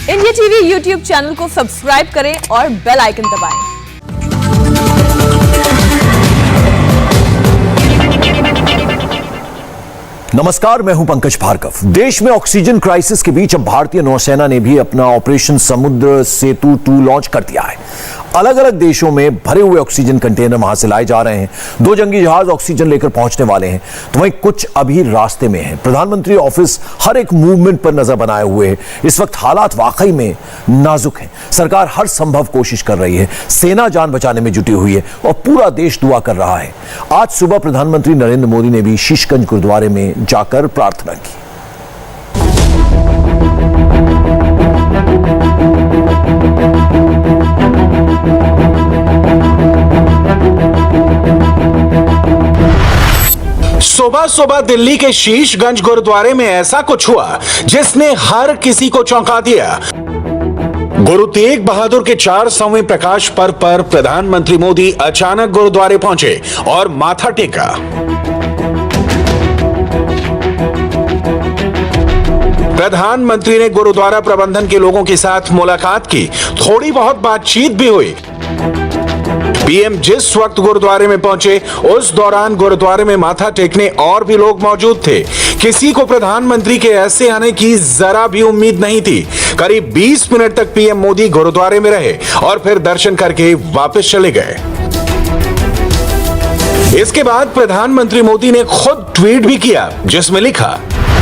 India TV YouTube channel को subscribe करें और बेल आइकन दबाएं। नमस्कार, मैं हूं पंकज भार्गव। देश में ऑक्सीजन क्राइसिस के बीच अब भारतीय नौसेना ने भी अपना ऑपरेशन समुद्र सेतु 2 लॉन्च कर दिया है। अलग अलग देशों में भरे हुए ऑक्सीजन कंटेनर वहां से लाए जा रहे हैं। 2 जंगी जहाज ऑक्सीजन लेकर पहुंचने वाले हैं, तो वहीं कुछ अभी रास्ते में हैं। प्रधानमंत्री ऑफिस हर एक मूवमेंट पर नजर बनाए हुए है। इस वक्त हालात वाकई में नाजुक हैं। सरकार हर संभव कोशिश कर रही है, सेना जान बचाने में जुटी हुई है और पूरा देश दुआ कर रहा है। आज सुबह प्रधानमंत्री नरेंद्र मोदी ने भी शीशगंज गुरुद्वारे में जाकर प्रार्थना की। सुबह सुबह दिल्ली के शीशगंज गुरुद्वारे में ऐसा कुछ हुआ जिसने हर किसी को चौंका दिया। गुरु तेग बहादुर के 400वें प्रकाश पर्व पर प्रधानमंत्री मोदी अचानक गुरुद्वारे पहुंचे और माथा टेका। प्रधानमंत्री ने गुरुद्वारा प्रबंधन के लोगों के साथ मुलाकात की, थोड़ी बहुत बातचीत भी हुई। पीएम जिस वक्त गुरुद्वारे में पहुंचे उस दौरान गुरुद्वारे में माथा टेकने और भी लोग मौजूद थे। किसी को प्रधानमंत्री के ऐसे आने की जरा भी उम्मीद नहीं थी। करीब 20 मिनट तक पीएम मोदी गुरुद्वारे में रहे और फिर दर्शन करके वापस चले गए। इसके बाद प्रधानमंत्री मोदी ने खुद ट्वीट भी किया, जिसमें लिखा,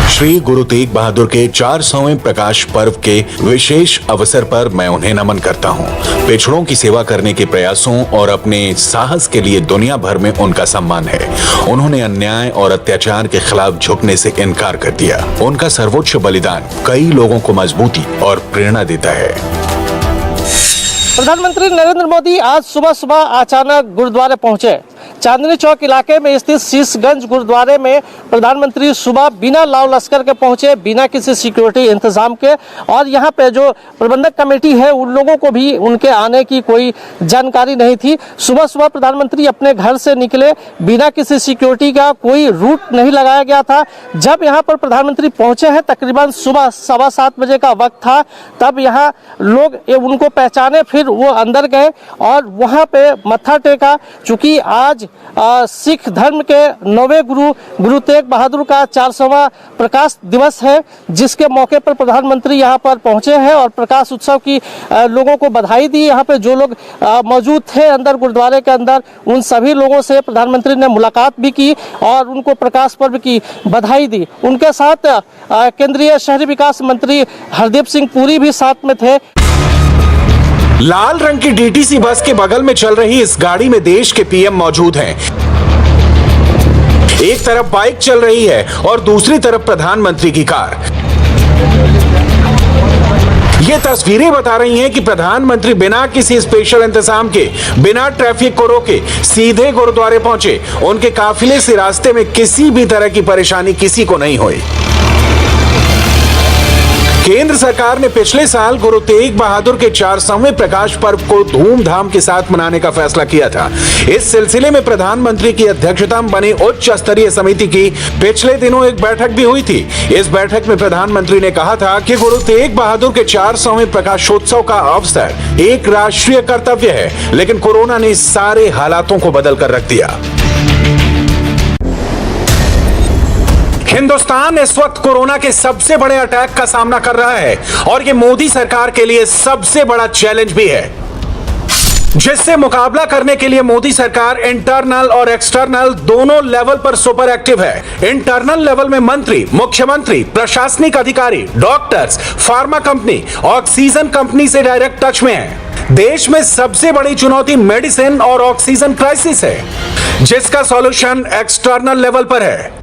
श्री गुरु तेग बहादुर के 400वें प्रकाश पर्व के विशेष अवसर पर मैं उन्हें नमन करता हूं। पिछड़ों की सेवा करने के प्रयासों और अपने साहस के लिए दुनिया भर में उनका सम्मान है। उन्होंने अन्याय और अत्याचार के खिलाफ झुकने से इनकार कर दिया। उनका सर्वोच्च बलिदान कई लोगों को मजबूती और प्रेरणा देता है। प्रधानमंत्री नरेंद्र मोदी आज सुबह सुबह अचानक गुरुद्वारे पहुंचे। चांदनी चौक इलाके में स्थित शीशगंज गुरुद्वारे में प्रधानमंत्री सुबह बिना लाव लश्कर के पहुंचे, बिना किसी सिक्योरिटी इंतजाम के। और यहां पे जो प्रबंधक कमेटी है उन लोगों को भी उनके आने की कोई जानकारी नहीं थी। सुबह सुबह प्रधानमंत्री अपने घर से निकले, बिना किसी सिक्योरिटी का, कोई रूट नहीं लगाया गया था। जब यहाँ पर प्रधानमंत्री पहुंचे हैं, तकरीबन सुबह 7:15 बजे का वक्त था, तब यहाँ लोग उनको पहचाने, फिर वो अंदर गए और वहाँ पे मत्था टेका। चूंकि आज सिख धर्म के 9वें गुरु तेग बहादुर का 400वां प्रकाश दिवस है, जिसके मौके पर प्रधानमंत्री यहाँ पर पहुंचे हैं और प्रकाश उत्सव की लोगों को बधाई दी। यहाँ पे जो लोग मौजूद थे अंदर गुरुद्वारे के अंदर, उन सभी लोगों से प्रधानमंत्री ने मुलाकात भी की और उनको प्रकाश पर्व की बधाई दी। उनके साथ केंद्रीय शहरी विकास मंत्री हरदीप सिंह पुरी भी साथ में थे। लाल रंग की डीटीसी बस के बगल में चल रही इस गाड़ी में देश के पीएम मौजूद हैं। एक तरफ बाइक चल रही है और दूसरी तरफ प्रधानमंत्री की कार। ये तस्वीरें बता रही हैं कि प्रधानमंत्री बिना किसी स्पेशल इंतजाम के, बिना ट्रैफिक को रोके सीधे गुरुद्वारे पहुंचे। उनके काफिले से रास्ते में किसी भी तरह की परेशानी किसी को नहीं हुई। केंद्र सरकार ने पिछले साल गुरु तेग बहादुर के 400वें प्रकाश पर्व को धूमधाम के साथ मनाने का फैसला किया था। इस सिलसिले में प्रधानमंत्री की अध्यक्षता में बनी उच्च स्तरीय समिति की पिछले दिनों एक बैठक भी हुई थी। इस बैठक में प्रधानमंत्री ने कहा था कि गुरु तेग बहादुर के 400वें प्रकाशोत्सव का अवसर एक राष्ट्रीय कर्तव्य है, लेकिन कोरोना ने सारे हालातों को बदल कर रख दिया। हिंदुस्तान इस वक्त कोरोना के सबसे बड़े अटैक का सामना कर रहा है और ये मोदी सरकार के लिए सबसे बड़ा चैलेंज भी है, जिससे मुकाबला करने के लिए मोदी सरकार इंटरनल और एक्सटर्नल दोनों लेवल पर सुपर एक्टिव है। इंटरनल लेवल में मंत्री, मुख्यमंत्री, प्रशासनिक अधिकारी, doctors, pharma company, oxygen company से डायरेक्ट टच में है। देश में सबसे बड़ी चुनौती मेडिसिन और ऑक्सीजन क्राइसिस है, जिसका सॉल्यूशन एक्सटर्नल लेवल पर है।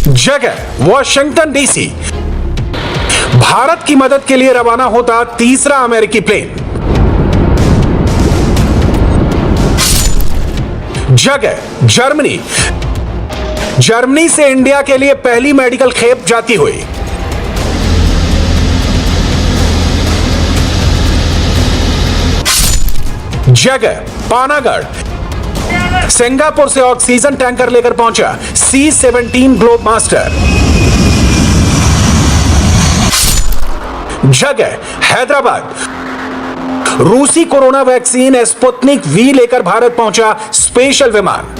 जगह वॉशिंगटन डीसी। भारत की मदद के लिए रवाना होता तीसरा अमेरिकी प्लेन। जगह जर्मनी। जर्मनी से इंडिया के लिए पहली मेडिकल खेप जाती हुई। जगह पानागढ़। सिंगापुर से ऑक्सीजन टैंकर लेकर पहुंचा C-17 ग्लोब मास्टर। जगह हैदराबाद। रूसी कोरोना वैक्सीन स्पुतनिक वी लेकर भारत पहुंचा स्पेशल विमान।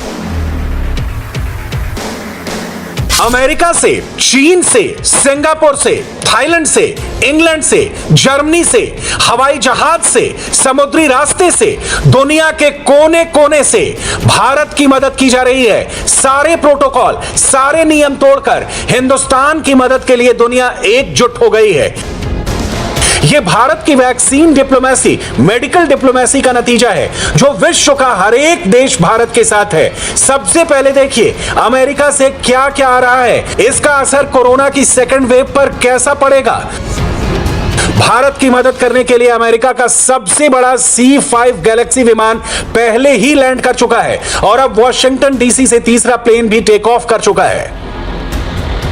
अमेरिका से, चीन से, सिंगापुर से, थाईलैंड से, इंग्लैंड से, जर्मनी से, हवाई जहाज से, समुद्री रास्ते से, दुनिया के कोने कोने से भारत की मदद की जा रही है। सारे प्रोटोकॉल, सारे नियम तोड़कर हिंदुस्तान की मदद के लिए दुनिया एकजुट हो गई है। यह भारत की वैक्सीन डिप्लोमेसी, मेडिकल डिप्लोमेसी का नतीजा है, जो विश्व का हर एक देश भारत के साथ है। सबसे पहले देखिए अमेरिका से क्या क्या आ रहा है, इसका असर कोरोना की सेकंड वेव पर कैसा पड़ेगा। भारत की मदद करने के लिए अमेरिका का सबसे बड़ा C5 गैलेक्सी विमान पहले ही लैंड कर चुका है और अब वॉशिंगटन डीसी से तीसरा प्लेन भी टेक ऑफ कर चुका है।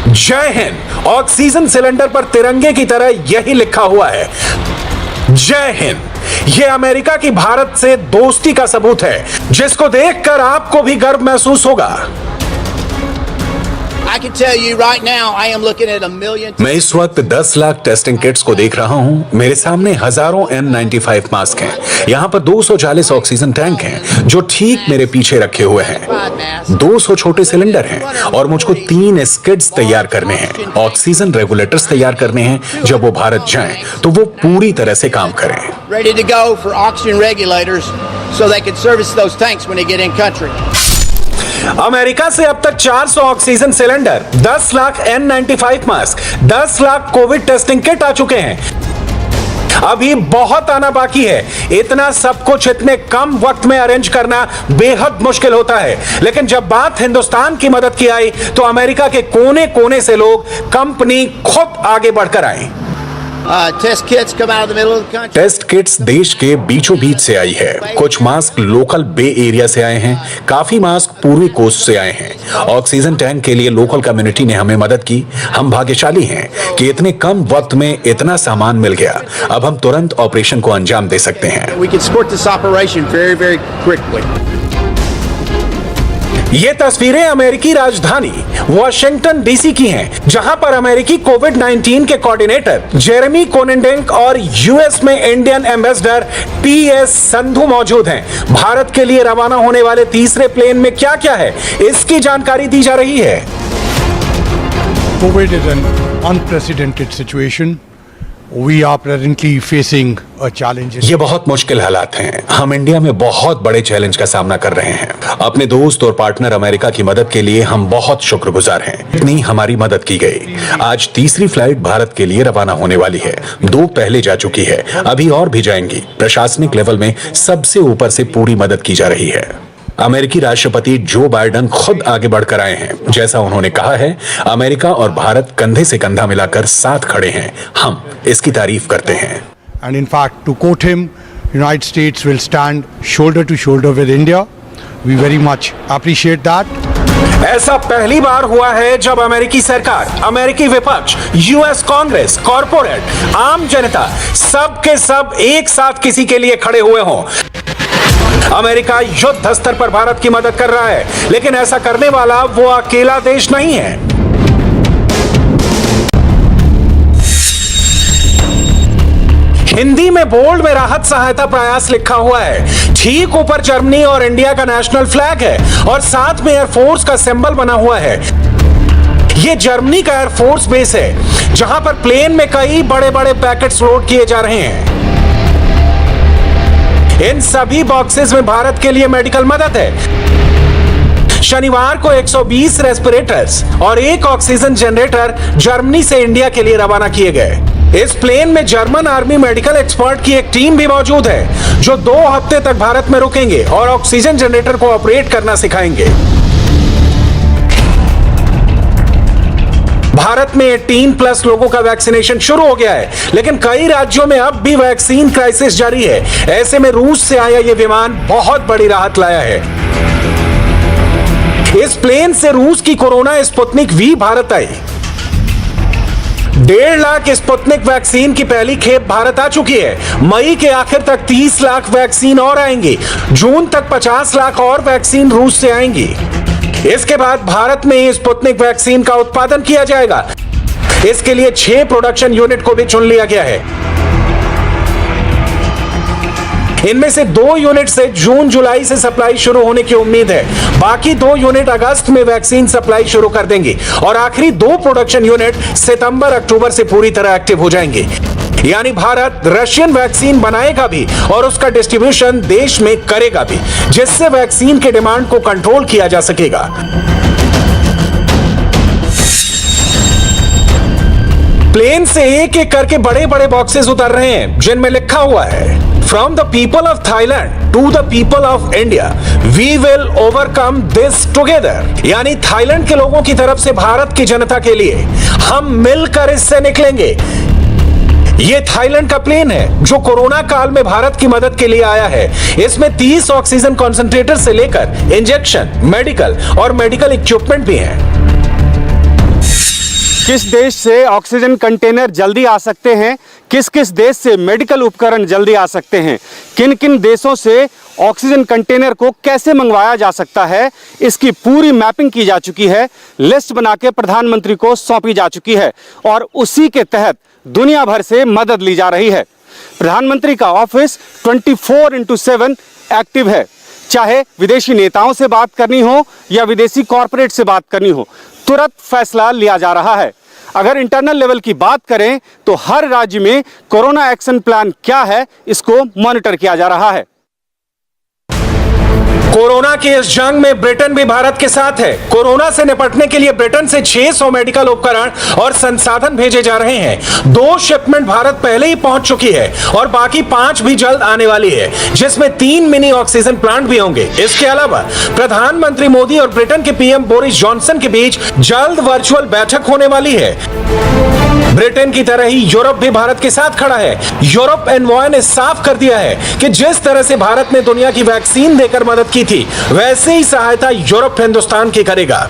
जय हिंद ऑक्सीजन सिलेंडर पर तिरंगे की तरह यही लिखा हुआ है, जय हिंद। यह अमेरिका की भारत से दोस्ती का सबूत है, जिसको देखकर आपको भी गर्व महसूस होगा। I can tell you right now, I am looking at 1 million. मैं इस वक्त 10 लाख टेस्टिंग किट्स को देख रहा हूं। मेरे सामने हजारों N95 मास्क हैं। यहाँ पर 240 ऑक्सीजन टैंक हैं, जो ठीक मेरे पीछे रखे हुए हैं। 200 छोटे सिलेंडर हैं और मुझको 3 स्किड्स तैयार करने हैं। ऑक्सीजन रेगुलेटर्स तैयार करने हैं। जब वो भारत जाएं, तो वो पूरी तरह से काम करें। Ready to go for oxygen regulators so they can service those tanks when they get in country. America से अब तक 400 oxygen cylinder, 10 lakh N95 mask, 10 lakh Covid testing kit आ चुके हैं। अभी बहुत आना बाकी है। इतना सब कुछ इतने कम वक्त में अरेंज करना बेहद मुश्किल होता है, लेकिन जब बात हिंदुस्तान की मदद की आई तो अमेरिका के कोने कोने से लोग, कंपनी खुद आगे बढ़कर आई। Test kits come out of the middle of the country. Test kits देश के बीचों बीच से आई है। कुछ मास्क लोकल बे एरिया से आए हैं, काफी मास्क पूर्वी कोस्ट से आए हैं। ऑक्सीजन टैंक के लिए लोकल कम्युनिटी ने हमें मदद की। हम भाग्यशाली हैं कि इतने कम वक्त में इतना सामान मिल गया। अब हम तुरंत ऑपरेशन को अंजाम दे सकते हैं। We can support this operation very, very quickly. ये तस्वीरें अमेरिकी राजधानी वॉशिंगटन डीसी की हैं, जहां पर अमेरिकी कोविड-19 के कोऑर्डिनेटर जेरेमी कोनेंडेंक और यूएस में इंडियन एम्बेसडर टीएस संधू मौजूद हैं। भारत के लिए रवाना होने वाले तीसरे प्लेन में क्या क्या है, इसकी जानकारी दी जा रही है। COVID is an unprecedented situation. We are presently facing a challenge. ये बहुत मुश्किल हालात हैं। हम इंडिया में बहुत बड़े चैलेंज का सामना कर रहे हैं। अपने दोस्त और पार्टनर अमेरिका की मदद के लिए हम बहुत शुक्रगुजार हैं। इतनी हमारी मदद की गई। आज तीसरी फ्लाइट भारत के लिए रवाना होने वाली है। 2 पहले जा चुकी है, अभी और भी जाएंगी। प्रशासनिक लेवल में सबसे ऊपर से पूरी मदद की जा रही है। अमेरिकी राष्ट्रपति जो बाइडेन खुद आगे बढ़कर आए हैं। जैसा उन्होंने कहा है, अमेरिका और भारत कंधे से कंधा मिलाकर साथ खड़े हैं। हम इसकी तारीफ करते हैं। And in fact, to quote him, United States will stand shoulder to shoulder with India. We very much appreciate that. ऐसा पहली बार हुआ है जब अमेरिकी सरकार, अमेरिकी विपक्ष, यूएस कांग्रेस, कॉरपोरेट, आम जनता सब के सब एक साथ किसी के लिए खड़े हुए हों। अमेरिका युद्ध स्तर पर भारत की मदद कर रहा है, लेकिन ऐसा करने वाला वो अकेला देश नहीं है। हिंदी में बोल्ड में राहत सहायता प्रयास लिखा हुआ है। ठीक ऊपर जर्मनी और इंडिया का नेशनल फ्लैग है और साथ में एयरफोर्स का सिंबल बना हुआ है। यह जर्मनी का एयरफोर्स बेस है, जहां पर प्लेन में कई बड़े बड़े पैकेट्स लोड किए जा रहे हैं। इन सभी बॉक्सेस में भारत के लिए मेडिकल मदद है। शनिवार को 120 रेस्पिरेटर्स और 1 ऑक्सीजन जनरेटर जर्मनी से इंडिया के लिए रवाना किए गए। इस प्लेन में जर्मन आर्मी मेडिकल एक्सपर्ट की एक टीम भी मौजूद है, जो 2 हफ्ते तक भारत में रुकेंगे और ऑक्सीजन जनरेटर को ऑपरेट करना सिखाएंगे। भारत में 18+ लोगों का वैक्सीनेशन शुरू हो गया है, लेकिन कई राज्यों में अब भी वैक्सीन क्राइसिस जारी है। ऐसे में रूस से आया यह विमान बहुत बड़ी राहत लाया है। इस प्लेन से रूस की कोरोना स्पुतनिक वी भारत आई। 1.5 लाख स्पुतनिक वैक्सीन की पहली खेप भारत आ चुकी है। मई के आखिर तक 30 लाख वैक्सीन और आएंगी। जून तक 50 लाख और वैक्सीन रूस से आएंगी। इसके बाद भारत में स्पुतनिक वैक्सीन का उत्पादन किया जाएगा। इसके लिए 6 प्रोडक्शन यूनिट को भी चुन लिया गया है। इनमें से 2 यूनिट से जून जुलाई से सप्लाई शुरू होने की उम्मीद है। बाकी 2 यूनिट अगस्त में वैक्सीन सप्लाई शुरू कर देंगी और आखिरी 2 प्रोडक्शन यूनिट सितंबर अक्टूबर से पूरी तरह एक्टिव हो जाएंगे। यानी भारत रशियन वैक्सीन बनाएगा भी और उसका डिस्ट्रीब्यूशन देश में करेगा भी, जिससे वैक्सीन के डिमांड को कंट्रोल किया जा सकेगा। प्लेन से एक एक करके बड़े बड़े बॉक्सेस उतर रहे हैं जिनमें लिखा हुआ है, from the people of Thailand to the people of India we will overcome this together. यानी थाईलैंड के लोगों की तरफ से भारत की जनता के लिए हम मिलकर इससे निकलेंगे। ये थाईलैंड का प्लेन है जो कोरोना काल में भारत की मदद के लिए आया है। इसमें 30 ऑक्सीजन कंसंट्रेटर से लेकर इंजेक्शन, मेडिकल और मेडिकल इक्विपमेंट भी हैं। किस देश से ऑक्सीजन कंटेनर जल्दी आ सकते हैं, किस किस देश से मेडिकल उपकरण जल्दी आ सकते हैं, किन किन देशों से ऑक्सीजन कंटेनर को कैसे मंगवाया जा सकता है, इसकी पूरी मैपिंग की जा चुकी है, लिस्ट बना के प्रधानमंत्री को सौंपी जा चुकी है और उसी के तहत दुनिया भर से मदद ली जा रही है। प्रधानमंत्री का ऑफिस 24/7 एक्टिव है। चाहे विदेशी नेताओं से बात करनी हो या विदेशी कॉरपोरेट से बात करनी हो, तुरंत फैसला लिया जा रहा है। अगर इंटरनल लेवल की बात करें तो हर राज्य में कोरोना एक्शन प्लान क्या है, इसको मॉनिटर किया जा रहा है। कोरोना की इस जंग में ब्रिटेन भी भारत के साथ है। कोरोना से निपटने के लिए ब्रिटेन से 600 मेडिकल उपकरण और संसाधन भेजे जा रहे हैं। 2 शिपमेंट भारत पहले ही पहुंच चुकी है और बाकी 5 भी जल्द आने वाली है, जिसमें 3 मिनी ऑक्सीजन प्लांट भी होंगे। इसके अलावा प्रधानमंत्री मोदी और ब्रिटेन के पीएम बोरिस जॉनसन के बीच जल्द वर्चुअल बैठक होने वाली है। ब्रिटेन की तरह ही यूरोप भी भारत के साथ खड़ा है। यूरोप एनवॉय ने साफ कर दिया है कि जिस तरह से भारत ने दुनिया की वैक्सीन देकर मदद की थी, वैसे ही सहायता यूरोप हिंदुस्तान की करेगा।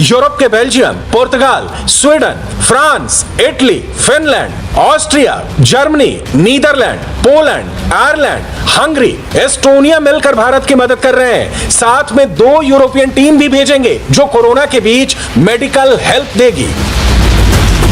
यूरोप के Belgium, Portugal, Sweden, France, Italy, Finland, Austria, Germany, Netherland, Poland, Ireland, Hungary, Estonia मिलकर भारत की मदद कर रहे हैं। साथ में 2 यूरोपियन टीम भी भेजेंगे जो कोरोना के बीच मेडिकल हेल्प देगी।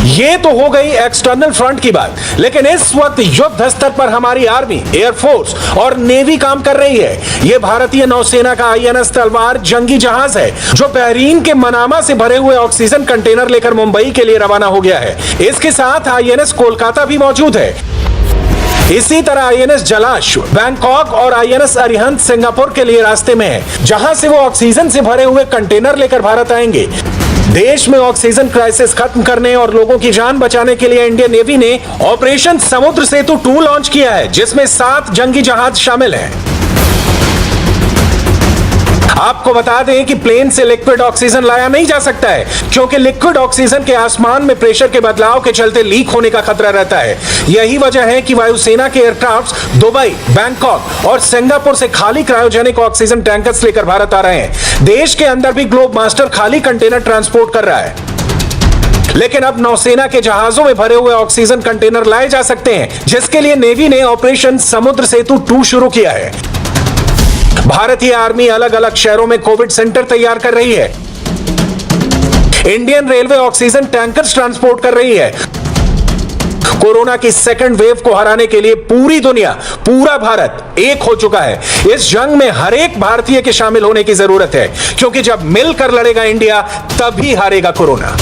ये तो हो गई एक्सटर्नल फ्रंट की बात, लेकिन इस वक्त युद्ध स्तर पर हमारी आर्मी, एयरफोर्स और नेवी काम कर रही है। ये भारतीय नौसेना का INS तलवार जंगी जहाज है जो बहरीन के मनामा से भरे हुए ऑक्सीजन कंटेनर लेकर मुंबई के लिए रवाना हो गया है। इसके साथ INS कोलकाता भी मौजूद है। इसी तरह INS जलाश्व बैंकॉक और INS अरिहंत सिंगापुर के लिए रास्ते में है, जहां से वो ऑक्सीजन से भरे हुए कंटेनर लेकर भारत आएंगे। देश में ऑक्सीजन क्राइसिस खत्म करने और लोगों की जान बचाने के लिए इंडियन नेवी ने ऑपरेशन समुद्र सेतु 2 लॉन्च किया है, जिसमें 7 जंगी जहाज शामिल हैं। आपको बता दें कि प्लेन से लिक्विड ऑक्सीजन लाया नहीं जा सकता है, क्योंकि लिक्विड ऑक्सीजन के आसमान में प्रेशर के बदलाव के चलते लीक होने का खतरा रहता है। यही वजह है कि वायुसेना के एयरक्राफ्ट दुबई, बैंकॉक और सिंगापुर से खाली क्रायोजेनिक ऑक्सीजन टैंकर्स लेकर भारत आ रहे हैं। देश के अंदर भी ग्लोब मास्टर खाली कंटेनर ट्रांसपोर्ट कर रहा है, लेकिन अब नौसेना के जहाजों में भरे हुए ऑक्सीजन कंटेनर लाए जा सकते हैं, जिसके लिए नेवी ने ऑपरेशन समुद्र सेतु 2 शुरू किया है। भारतीय आर्मी अलग अलग शहरों में कोविड सेंटर तैयार कर रही है। Indian railway oxygen tankers transport कर रही है। कोरोना की सेकंड वेव को हराने के लिए पूरी दुनिया, पूरा भारत एक हो चुका है। इस जंग में हर एक भारतीय के शामिल होने की जरूरत है, क्योंकि जब मिलकर लड़ेगा इंडिया, तभी हारेगा कोरोना।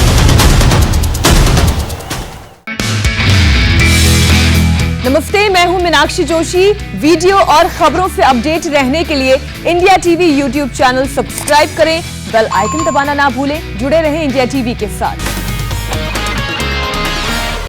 नमस्ते, मैं हूं मीनाक्षी जोशी। वीडियो और खबरों से अपडेट रहने के लिए India TV YouTube channel subscribe करें, बेल आइकन दबाना ना भूलें। जुड़े रहें इंडिया टीवी के साथ।